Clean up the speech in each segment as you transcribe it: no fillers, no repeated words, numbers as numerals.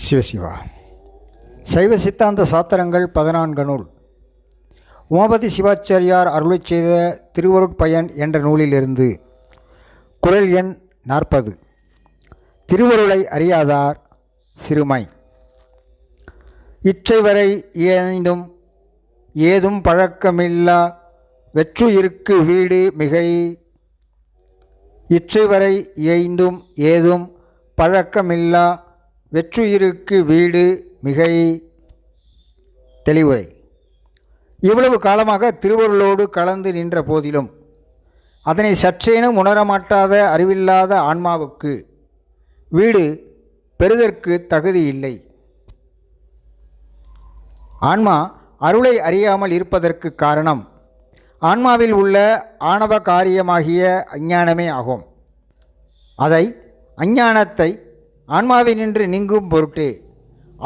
சிவசிவா. சைவ சித்தாந்த சாத்திரங்கள் 14 நூல் உமாபதி சிவாச்சாரியார் அருளிச் செய்த திருவருட்பயன் என்ற நூலிலிருந்து குறள் எண் 40. திருவருளை அறியாதார் சிறுமை. இச்சைவரை இயைந்தும் ஏதும் பழக்கமில்லா வெற்றுயிருக்கு வீடு மிகை. இச்சைவரை இயைந்தும் ஏதும் பழக்கமில்லா வெற்றுயிருக்கு வீடு மிகை. தெளிவுரை. இவ்வளவு காலமாக திருவருளோடு கலந்து நின்ற போதிலும் அதனை சற்றேனும் உணரமாட்டாத அறிவில்லாத ஆன்மாவுக்கு வீடு பெறுதற்கு தகுதி இல்லை. ஆன்மா அருளை அறியாமல் இருப்பதற்கு காரணம் ஆன்மாவில் உள்ள ஆணவ காரியமாகிய அஞ்ஞானமே ஆகும். அஞ்ஞானத்தை ஆன்மாவினின்று நீங்கும் பொருட்டு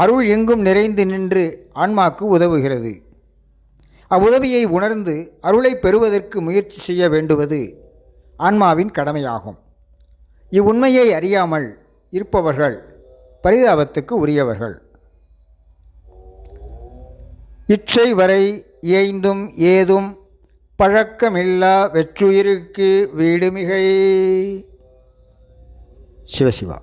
அருள் எங்கும் நிறைந்து நின்று ஆன்மாக்கு உதவுகிறது. அவ்வுதவியை உணர்ந்து அருளை பெறுவதற்கு முயற்சி செய்ய வேண்டுவது ஆன்மாவின் கடமையாகும். இவ்வுண்மையை அறியாமல் இருப்பவர்கள் பரிதாபத்துக்கு உரியவர்கள். இச்சை வரை இயைந்தும் ஏதும் பழக்கமில்லா வெற்றுயிருக்கு வீடு மிகை. சிவசிவா.